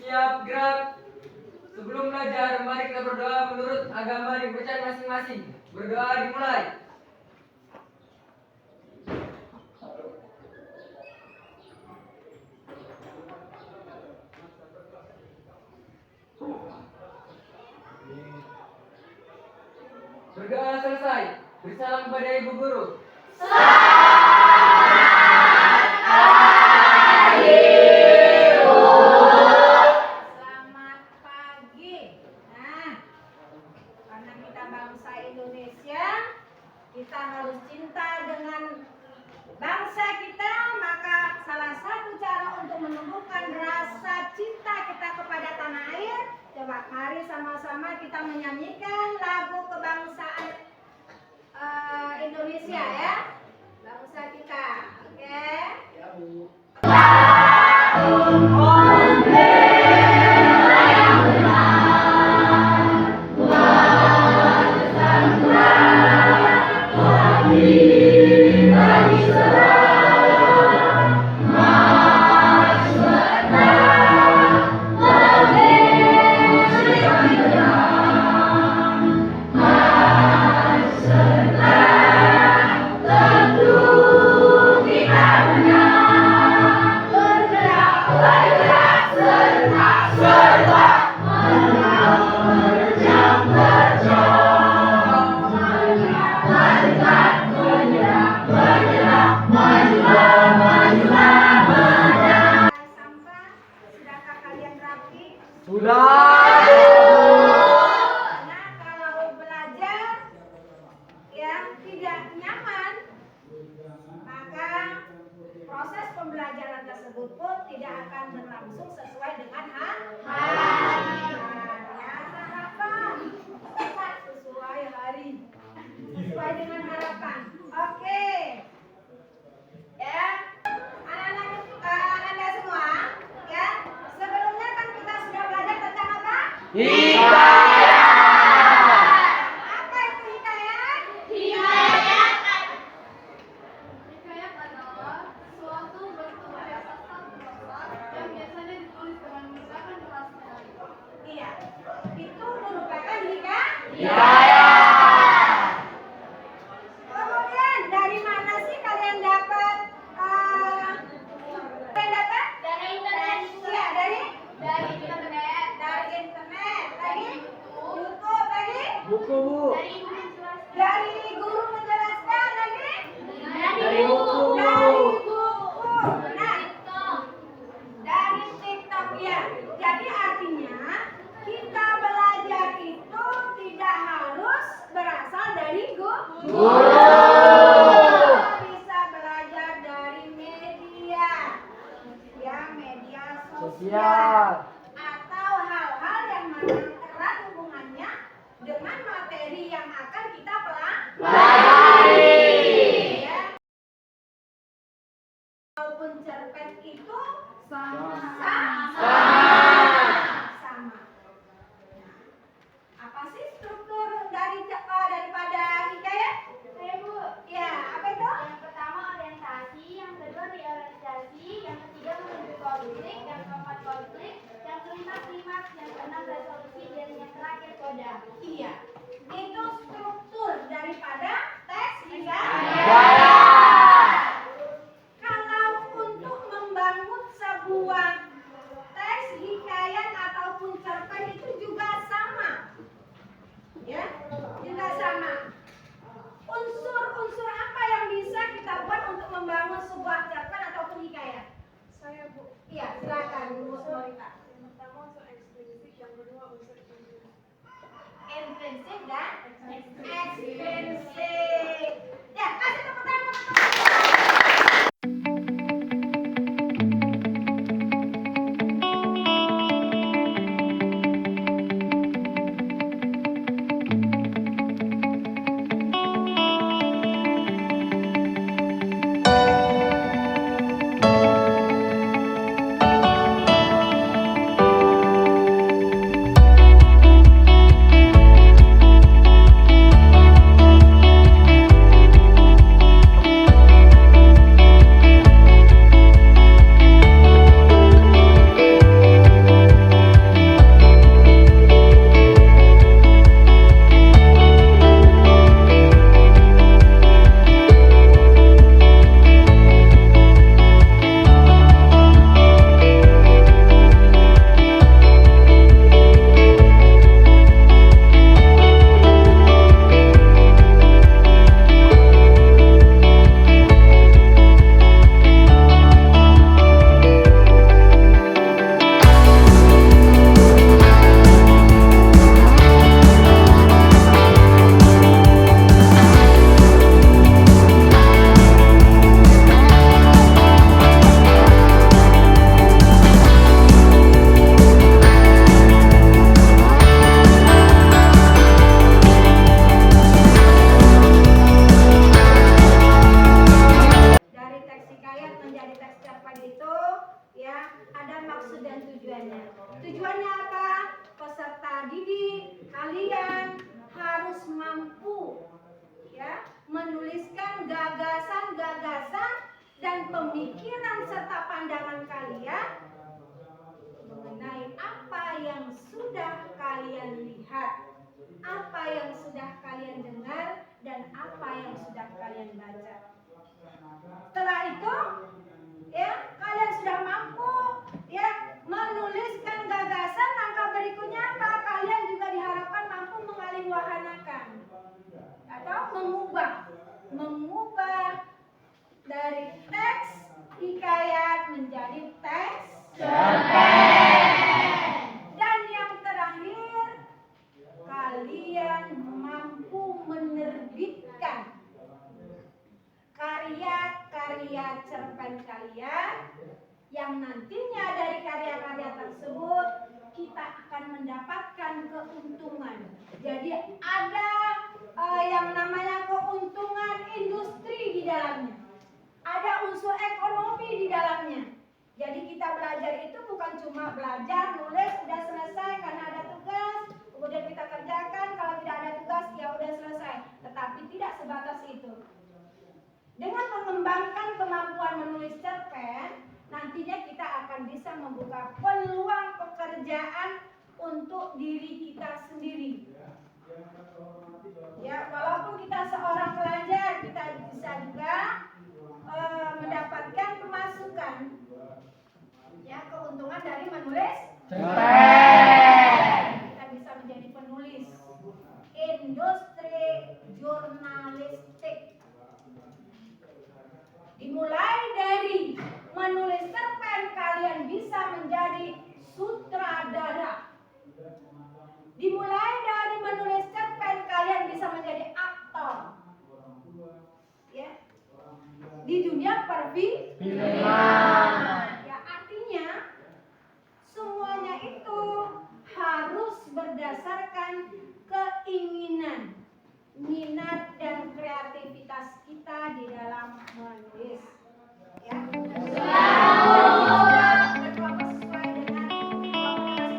Siap gerak. Sebelum belajar, mari kita berdoa menurut agama yang dipercaya masing-masing. Berdoa dimulai. Berdoa selesai. Bersalam kepada Ibu Guru. Selamat pagi. Nah, karena kita bangsa Indonesia, kita harus cinta dengan bangsa kita, maka salah satu cara untuk menumbuhkan rasa cinta kita kepada tanah air, coba mari sama-sama kita menyanyikan lagu kebangsaan Indonesia ya, bangsa kita, oke? Ya, Bu. Sudah. Nah, kalau belajar yang tidak nyaman, maka proses pembelajaran tersebut pun tidak akan berlangsung sesuai dengan harapan. Sesuai hari, sesuai dengan harapan. Oke, ya, anak-anak semua, ya. Sebelumnya kan kita sudah belajar tentang apa? Apa itu hikayat? Hikayat adalah suatu bentuk bahasa prosa yang biasanya ditulis dengan menggunakan bahasa. Iya, itu merupakan hikayat. Kemudian dari mana sih kalian dapat? Dari internet. Iya, dari internet, dari internet. Lagi YouTube lagi. Buku, Bu. Dari guru menjelaskan lagi. Dari buku. Dari buku. Nah, dari TikTok ya. Jadi artinya kita belajar itu tidak harus berasal dari guru. Bisa belajar dari media, ya media sosial, atau hal-hal yang mana erat hubungannya dengan materi yang akan kita pelajari. Ya. Maupun cerpen itu sama. Apa sih struktur daripada hikayat? Bu. Ya, apa itu? Yang pertama orientasi, yang kedua realisasi, yang ketiga menuju konflik, yang keempat konflik, yang kelima klimaks, yang keenam resolusi, dan yang terakhir koda. Iya, itu struktur daripada teks hikayat. Kalau untuk membangun sebuah teks hikayat ataupun cerpen itu juga sama, ya, juga sama. Unsur-unsur apa yang bisa kita buat untuk membangun sebuah cerpen ataupun hikayat? Saya, Bu. Iya, silakan Bu Morita. Yang pertama unsur eksplisit, yang kedua unsur implisif. Implisit hikayat menjadi teks cerpen itu ya ada maksud dan tujuannya. Tujuannya apa? Peserta didik kalian harus mampu ya menuliskan gagasan-gagasan dan pemikiran serta pandangan kalian mengenai apa yang sudah kalian lihat, apa yang sudah kalian dengar, dan apa yang sudah kalian baca. Setelah itu, ya kalian sudah mampu ya menuliskan gagasan. Langkah berikutnya apa? Kalian juga diharapkan mampu mengalihwahanakan atau mengubah dari teks hikayat menjadi teks cerpen. Dan yang terakhir, kalian mampu menerbitkan karya-karya cerpen kalian yang nantinya dari karya-karya tersebut kita akan mendapatkan keuntungan. Jadi ada yang namanya keuntungan industri di dalamnya. Ada unsur ekonomi di dalamnya. Jadi kita belajar itu bukan cuma belajar, nulis, udah selesai karena ada tugas, kemudian kita kerjakan, kalau tidak ada tugas ya udah selesai. Tetapi tidak sebatas itu. Dengan mengembangkan kemampuan menulis cerpen, nantinya kita akan bisa membuka peluang pekerjaan untuk diri kita sendiri. Ya, walaupun kita seorang pelajar, kita bisa juga mendapatkan pemasukan. Ya, keuntungan dari menulis cerpen. Kita bisa menjadi penulis. Industri jurnalistik. Dimulai dari menulis cerpen, kalian bisa menjadi sutradara. Dimulai dari menulis cerpen, kalian bisa menjadi aktor. Ya. Di dunia perfilman. Ya, artinya semuanya itu harus berdasarkan keinginan, minat dan kreativitas kita di dalam menulis. Ya. Berkelompok sesuai dengan kelompok.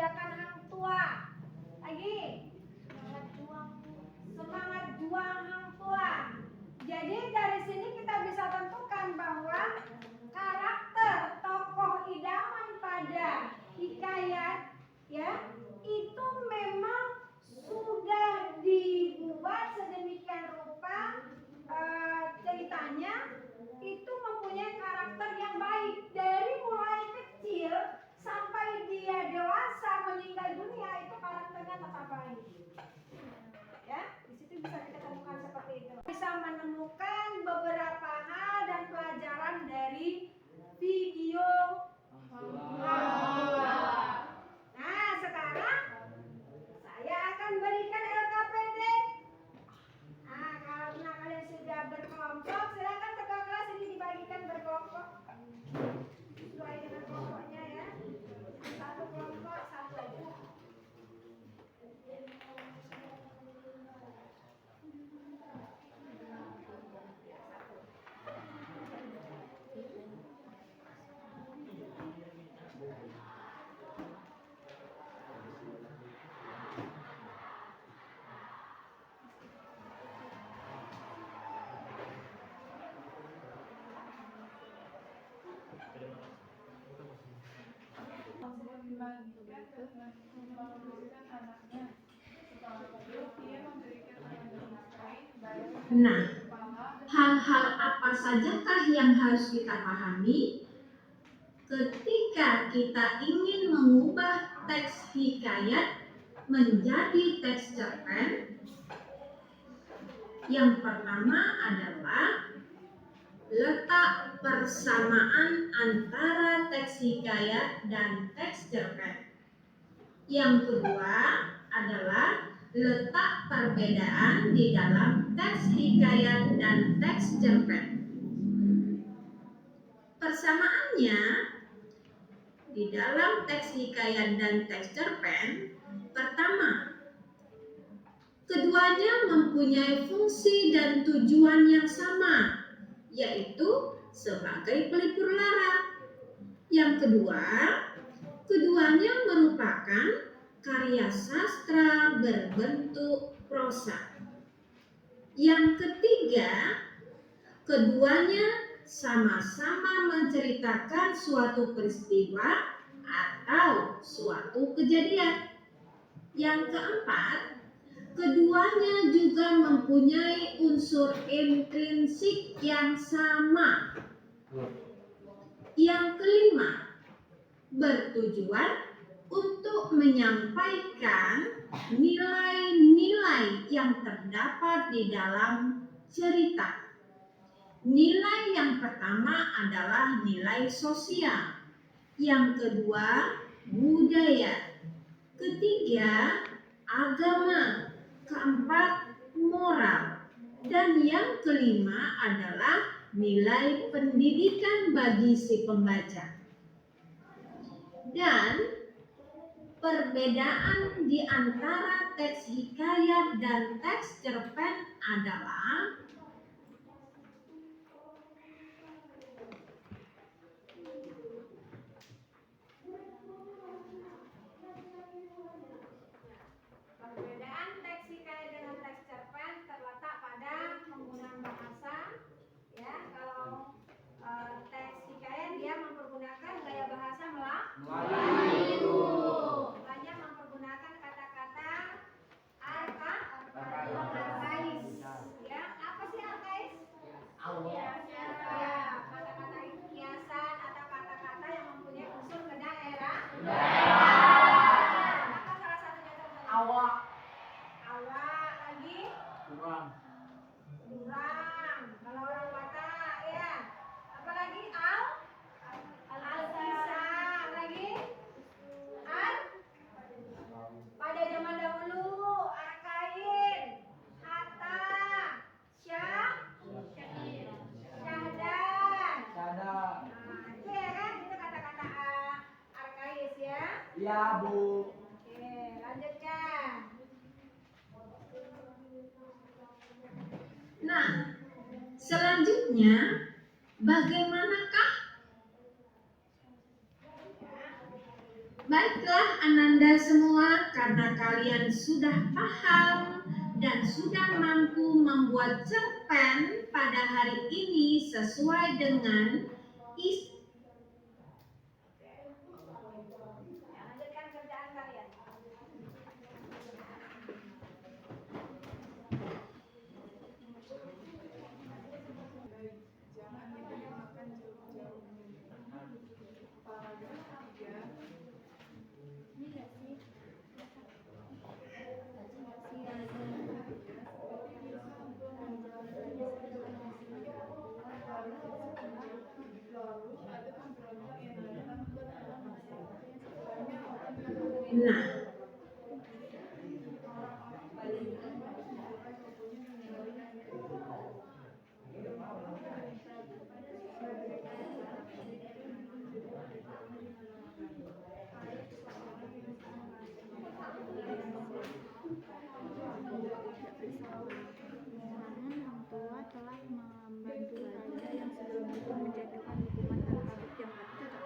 menjajakan hang tua. Lagi, semangat juang hang tua. Jadi dari sini kita bisa tentukan bahwa karakter tokoh idaman pada hikayat ya itu memang sudah dibuat sedemikian rupa ceritanya itu mempunyai karakter yang baik dari mulai kecil sampai dia dewasa meninggal dunia itu karakternya tetap baik. Ya, di situ bisa kita temukan seperti itu. Bisa menemukan beberapa hal dan pelajaran dari video Nah, sekarang saya akan berikan LKPD. Nah, karena kalian sudah berkelompok, silakan ketua kelas ini dibagikan berkelompok. Sesuai dengan kelompoknya ya. Satu kelompok, satu aja. Nah, hal-hal apa sajakah yang harus kita pahami ketika kita ingin mengubah teks hikayat menjadi teks cerpen? Yang pertama adalah letak persamaan antara teks hikayat dan teks cerpen. Yang kedua adalah letak perbedaan di dalam teks hikayat dan teks cerpen. Persamaannya di dalam teks hikayat dan teks cerpen, pertama, keduanya mempunyai fungsi dan tujuan yang sama, yaitu sebagai pelipur lara. Yang kedua, keduanya merupakan karya sastra berbentuk prosa. Yang ketiga, keduanya sama-sama menceritakan suatu peristiwa atau suatu kejadian. Yang keempat, keduanya juga mempunyai unsur intrinsik yang sama. Yang kelima, bertujuan untuk menyampaikan nilai-nilai yang terdapat di dalam cerita. Nilai yang pertama adalah nilai sosial, yang kedua budaya, ketiga agama, keempat moral, dan yang kelima adalah nilai pendidikan bagi si pembaca. Dan perbedaan di antara teks hikayat dan teks cerpen adalah Perbedaan teks hikayat dengan teks cerpen terletak pada penggunaan bahasa. Ya, kalau teks hikayat dia mempergunakan gaya bahasa Melayu. Banyak mempergunakan kata-kata arkais. Ya, apa sih arkais? Ya, kata-kata kiasan atau kata-kata yang mempunyai unsur kedaerahan. Apa salah satunya contohnya? Awak. Awak lagi? Kurang. Kalau orang Batak ya. Apa lagi? Al-Kisah lagi? Pada zaman dahulu arkain, hatta, syahdan. Sadar. Nah, itu ya kan? Itu kata-kata arkais ya. Ya, Bu. Oke, lanjutkan. Nah, selanjutnya bagaimanakah? Baiklah Ananda karena kalian sudah paham dan sudah mampu membuat cerpen pada hari ini sesuai dengan isi. Lanjutkan kerjaan kalian. Nah, Orang tua telah membantu raja yang sebelum itu menjatuhkan hukuman terhadap yang bercadar.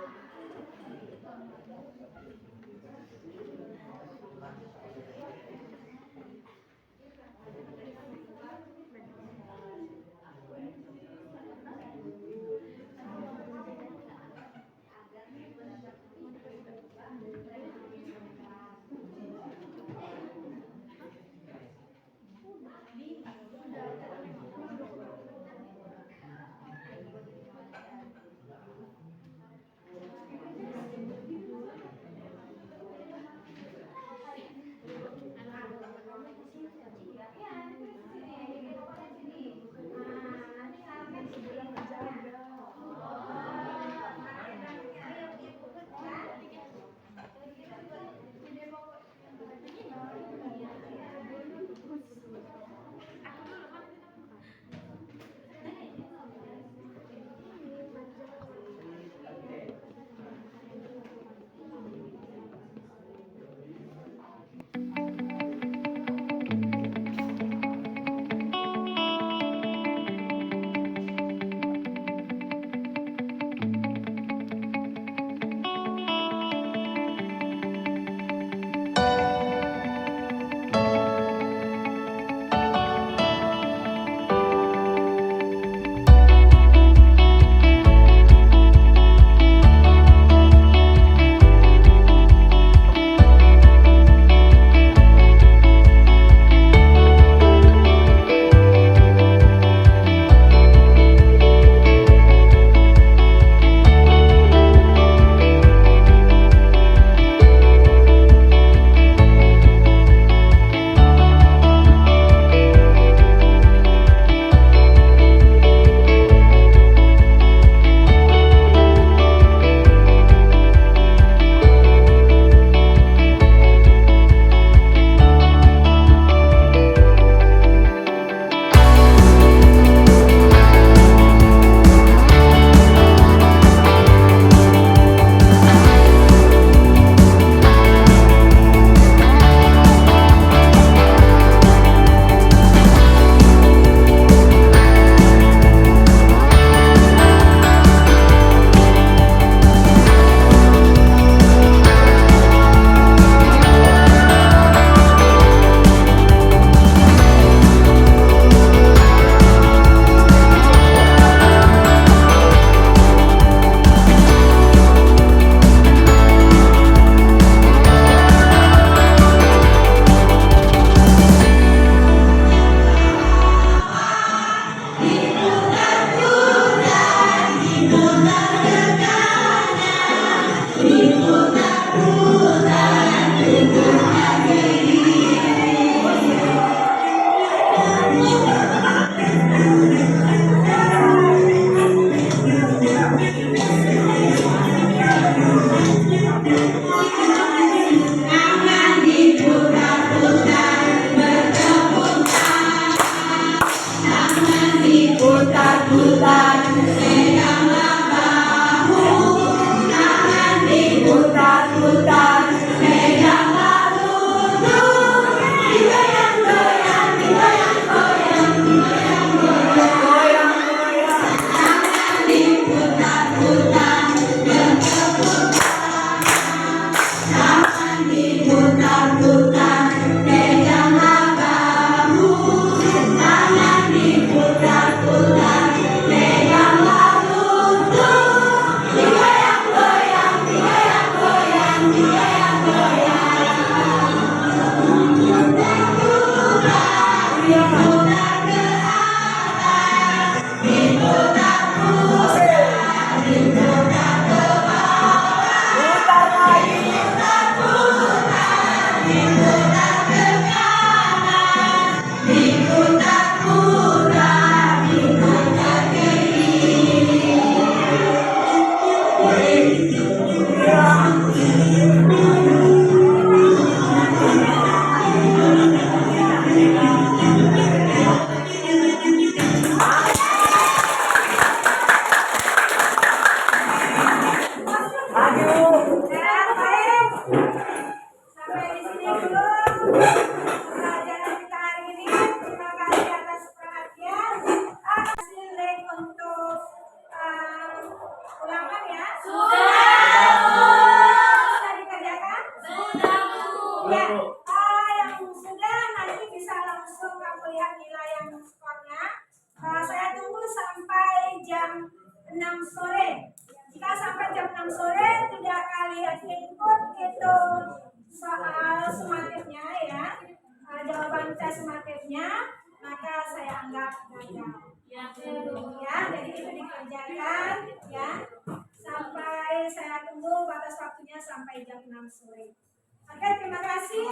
lihat nilai yang skornya. Saya tunggu sampai jam 6 sore. Jika sampai jam 6 sore tidak kalian input itu soal sumatifnya ya, jawaban tes sumatifnya, maka saya anggap gagal. Ya, jadi itu dikerjakan ya. Sampai saya tunggu batas waktunya sampai jam 6 sore. Oke, terima kasih.